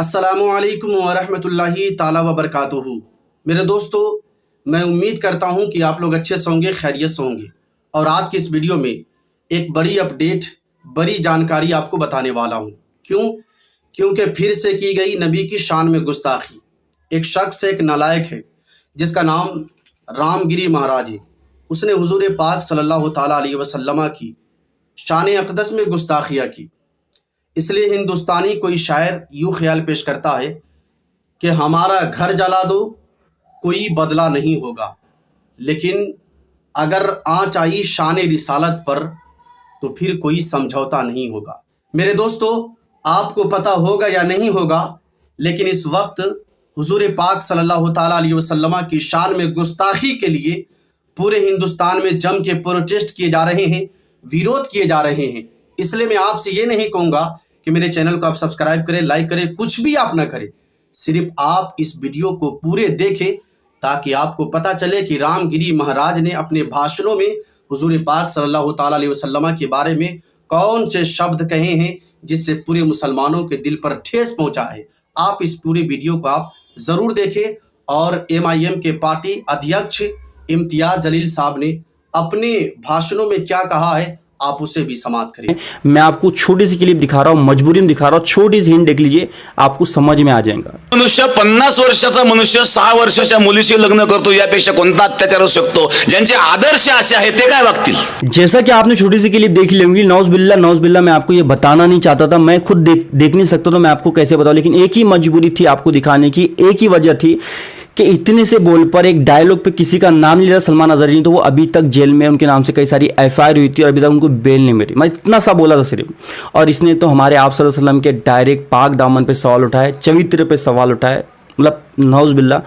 अस्सलामुअलैकुम वरहमतुल्लाहि ताला वबरकातुहू। मेरे दोस्तों, मैं उम्मीद करता हूं कि आप लोग अच्छे से होंगे, खैरियत से होंगे। और आज की इस वीडियो में एक बड़ी अपडेट, बड़ी जानकारी आपको बताने वाला हूं। क्योंकि फिर से की गई नबी की शान में गुस्ताखी। एक शख्स, एक नालायक है जिसका नाम रामगिरी महाराज है। उसने हुजूर पाक सल्लल्लाहु ताला अलैहि वसल्लम की शान अक़दस में गुस्ताखियाँ की। इसलिए हिंदुस्तानी कोई शायर यूँ ख्याल पेश करता है कि हमारा घर जला दो, कोई बदला नहीं होगा, लेकिन अगर आँच आई शान रिसालत पर तो फिर कोई समझौता नहीं होगा। मेरे दोस्तों, आपको पता होगा या नहीं होगा, लेकिन इस वक्त हुजूर पाक सल्लल्लाहु ताला अलैहि वसल्लम की शान में गुस्ताखी के लिए पूरे हिंदुस्तान में जम के प्रोटेस्ट किए जा रहे हैं, विरोध किए जा रहे हैं। इसलिए मैं आपसे ये नहीं कहूँगा कि मेरे चैनल को आप सब्सक्राइब करें, लाइक करें, कुछ भी आप ना करें। सिर्फ आप इस वीडियो को पूरे देखें ताकि आपको पता चले कि रामगिरी महाराज ने अपने भाषणों में हुजूर पाक सल्लल्लाहु ताला अलैहि वसल्लम के बारे में कौन से शब्द कहे हैं जिससे पूरे मुसलमानों के दिल पर ठेस पहुंचा है। आप इस पूरे वीडियो को आप ज़रूर देखें। और MIM के पार्टी अध्यक्ष इम्तियाज़ जलील साहब ने अपने भाषणों में क्या कहा है, आप उसे भी समाप्त करें। मैं आपको छोटी सी क्लिप दिखा रहा हूं, मजबूरी में दिखा रहा हूं, छोटी सी हिंट देख लीजिए, आपको समझ में आ जाएगा। मनुष्य 50 वर्षाचा मनुष्य 6 वर्षाच्या मुलीशी लग्न करतो, यापेक्षा कोणता अत्याचार होऊ शकतो? ज्यांचे आदर्श असे आहेत ते काय वागतील? जैसा कि आपने छोटी सी क्लिप देख ली होंगी, नौज़बिल्ला मैं आपको ये बताना नहीं चाहता था, मैं खुद देख नहीं सकता तो मैं आपको कैसे बताऊं, लेकिन एक ही मजबूरी थी आपको दिखाने की, एक ही वजह थी कि इतने से बोल पर एक डायलॉग पे किसी का नाम नहीं लिया, सलमान अजहरी, तो वो अभी तक जेल में, उनके नाम से कई सारी FIR हुई थी और अभी तक उनको बेल नहीं मिली। मैं इतना सा बोला था सिर्फ, और इसने तो हमारे आप सल्लल्लाहु अलैहि वसल्लम के डायरेक्ट पाक दामन पे सवाल उठाए, चरित्र पे सवाल उठाए, मतलब नौज़बिल्ला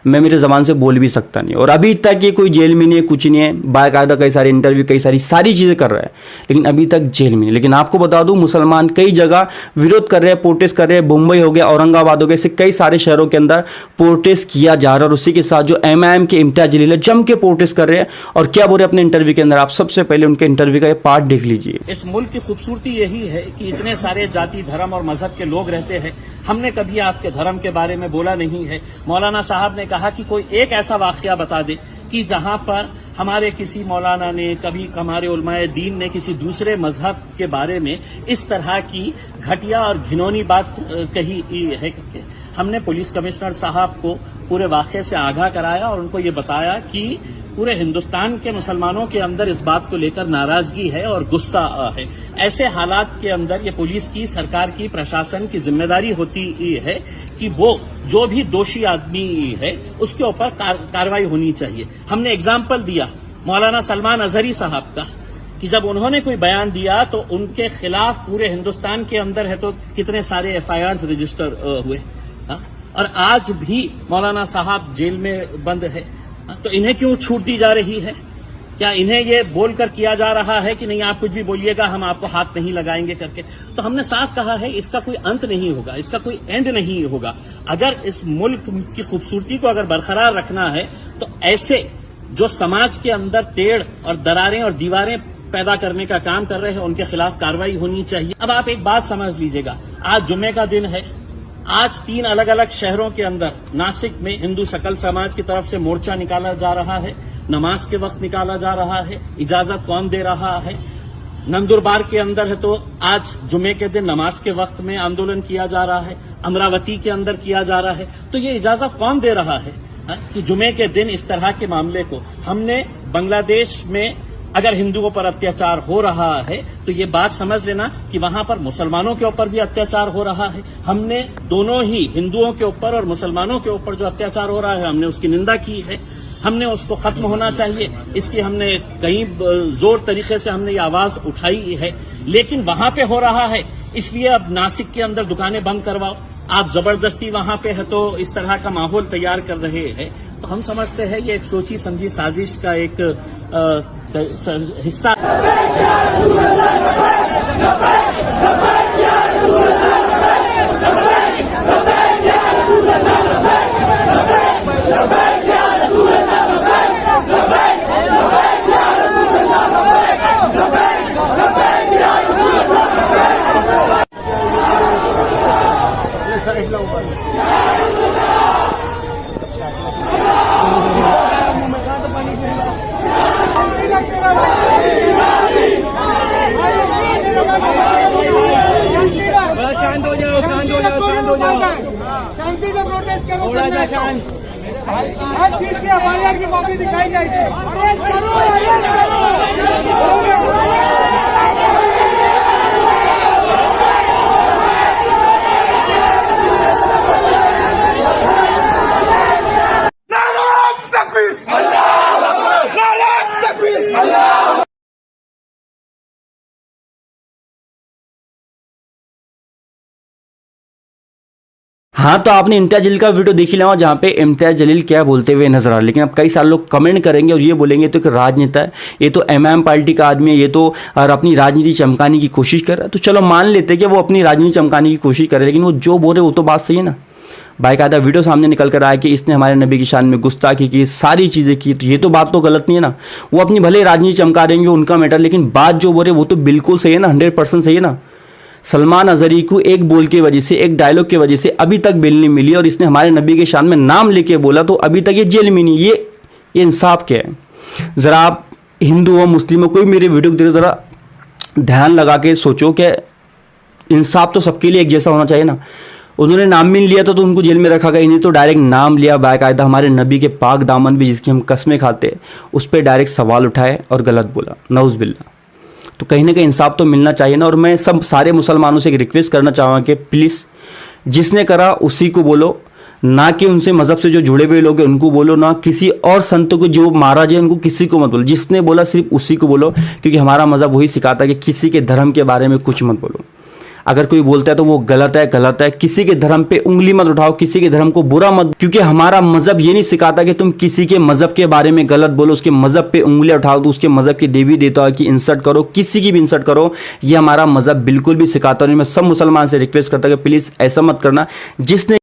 मैं मेरे ज़बान से बोल भी सकता नहीं। और अभी तक ये कोई जेल में नहीं है, कुछ नहीं है, बाकायदा कई सारे इंटरव्यू, कई सारी चीज़ें कर रहा है, लेकिन अभी तक जेल में नहीं। लेकिन आपको बता दूं, मुसलमान कई जगह विरोध कर रहे हैं, प्रोटेस्ट कर रहे हैं। मुंबई हो गया, औरंगाबाद हो गया, ऐसे कई सारे शहरों के अंदर प्रोटेस्ट किया जा रहा है। और उसी के साथ जो MIM के इम्तियाज़ जलील है, जम के प्रोटेस्ट कर रहे हैं। और क्या बोल रहे हैं अपने इंटरव्यू के अंदर, आप सबसे पहले उनके इंटरव्यू का ये पार्ट देख लीजिए। इस मुल्क की खूबसूरती यही है कि इतने सारे जाति, धर्म और मजहब के लोग रहते हैं। हमने कभी आपके धर्म के बारे में बोला नहीं है। मौलाना साहब ने कहा कि कोई एक ऐसा वाकया बता दे कि जहां पर हमारे किसी मौलाना ने, कभी हमारे उलमाए दीन ने किसी दूसरे मजहब के बारे में इस तरह की घटिया और घिनौनी बात कही है। हमने पुलिस कमिश्नर साहब को पूरे वाकये से आगाह कराया और उनको ये बताया कि पूरे हिंदुस्तान के मुसलमानों के अंदर इस बात को लेकर नाराजगी है और गुस्सा है। ऐसे हालात के अंदर ये पुलिस की, सरकार की, प्रशासन की जिम्मेदारी होती है कि वो जो भी दोषी आदमी है उसके ऊपर कार्रवाई होनी चाहिए। हमने एग्जाम्पल दिया मौलाना सलमान अजहरी साहब का कि जब उन्होंने कोई बयान दिया तो उनके खिलाफ पूरे हिंदुस्तान के अंदर है तो कितने सारे FIRs रजिस्टर हुए, और आज भी मौलाना साहब जेल में बंद है। तो इन्हें क्यों छूट दी जा रही है? क्या इन्हें ये बोलकर किया जा रहा है कि नहीं, आप कुछ भी बोलिएगा, हम आपको हाथ नहीं लगाएंगे करके? तो हमने साफ कहा है, इसका कोई अंत नहीं होगा, इसका कोई एंड नहीं होगा। अगर इस मुल्क की खूबसूरती को अगर बरकरार रखना है तो ऐसे जो समाज के अंदर टेढ़ और दरारें और दीवारें पैदा करने का काम कर रहे हैं, उनके खिलाफ कार्रवाई होनी चाहिए। अब आप एक बात समझ लीजिएगा, आज जुम्मे का दिन है। आज 3 अलग अलग शहरों के अंदर, नासिक में हिंदू सकल समाज की तरफ से मोर्चा निकाला जा रहा है, नमाज के वक्त निकाला जा रहा है। इजाजत कौन दे रहा है? नंदुरबार के अंदर है तो आज जुमे के दिन नमाज के वक्त में आंदोलन किया जा रहा है। अमरावती के अंदर किया जा रहा है। तो ये इजाजत कौन दे रहा है कि जुमे के दिन इस तरह के मामले को? हमने बांग्लादेश में अगर हिंदुओं पर अत्याचार हो रहा है तो ये बात समझ लेना कि वहां पर मुसलमानों के ऊपर भी अत्याचार हो रहा है। हमने दोनों ही, हिंदुओं के ऊपर और मुसलमानों के ऊपर जो अत्याचार हो रहा है, हमने उसकी निंदा की है। हमने उसको खत्म होना चाहिए, इसकी हमने कई जोर तरीके से हमने ये आवाज उठाई है, लेकिन वहां पे हो रहा है इसलिए अब नासिक के अंदर दुकानें बंद करवाओ, आप जबरदस्ती वहां पे है तो इस तरह का माहौल तैयार कर रहे हैं। तो हम समझते हैं ये एक सोची समझी साजिश का एक हिस्सा। शांत हो जाओ, शांत हो जाओ, शांत हो जाओ, शांति से प्रोटेस्ट करो, थोड़ा सा शांत। हर चीज की एफआईआर की कॉपी दिखाई जाएगी। हाँ, तो आपने इम्तियाज जलील का वीडियो देख ही लिया जहाँ पे इम्तियाज जलील क्या बोलते हुए नजर आ रहे, लेकिन अब कई सारे लोग कमेंट करेंगे और ये बोलेंगे तो कि राजनेता है, ये तो एमआईएम पार्टी का आदमी है, ये तो और अपनी राजनीति चमकाने की कोशिश कर रहा है। तो चलो मान लेते हैं कि वो अपनी राजनीति चमकाने की कोशिश करे, लेकिन वो जो बोल रहे वो तो बात सही है ना। बाकायदा वीडियो सामने निकल कर आया कि इसने हमारे नबी की शान में गुस्ताखी की, सारी चीज़ें की, तो ये तो बात तो गलत नहीं है ना। वो अपनी भले राजनीति चमका देंगे, उनका मैटर, लेकिन बात जो बोल रहे वो तो बिल्कुल सही है ना, 100% सही है ना। सलमान अजहरी को एक बोल की वजह से, एक डायलॉग की वजह से अभी तक बेल नहीं मिली और इसने हमारे नबी के शान में नाम लेके बोला तो अभी तक ये जेल में नहीं। ये इंसाफ क्या है? ज़रा आप हिंदू हो मुस्लिम हो, कोई मेरे वीडियो को देख, ज़रा ध्यान लगा के सोचो कि इंसाफ तो सबके लिए एक जैसा होना चाहिए ना। उन्होंने नाम भी नहीं लिया था तो उनको जेल में रखा गया, इन्हें तो डायरेक्ट नाम लिया, बाकायदा हमारे नबी के पाक दामन भी जिसकी हम कस्में खाते उस पर डायरेक्ट सवाल उठाए और गलत बोला, नऊज़-बिल्लाह। तो कहीं ना कहीं इंसाफ तो मिलना चाहिए ना। और मैं सब सारे मुसलमानों से एक रिक्वेस्ट करना चाहूँगा कि प्लीज़ जिसने करा उसी को बोलो, ना कि उनसे मज़हब से जो जुड़े हुए लोग हैं उनको बोलो, ना किसी और संतों को जो महाराज है उनको किसी को मत बोलो। जिसने बोला सिर्फ उसी को बोलो, क्योंकि हमारा मज़हब वही सिखाता है कि किसी के धर्म के बारे में कुछ मत बोलो। अगर कोई बोलता है तो वो गलत है, गलत है। किसी के धर्म पे उंगली मत उठाओ, किसी के धर्म को बुरा मत, क्योंकि हमारा मजहब ये नहीं सिखाता कि तुम किसी के मजहब के बारे में गलत बोलो, उसके मजहब पे उंगलियां उठाओ, तो उसके मजहब की देवी देवता की इंसल्ट करो, किसी की भी इंसल्ट करो, ये हमारा मजहब बिल्कुल भी सिखाता नहीं। मैं सब मुसलमान से रिक्वेस्ट करता हूं कि प्लीज ऐसा मत करना। जिसने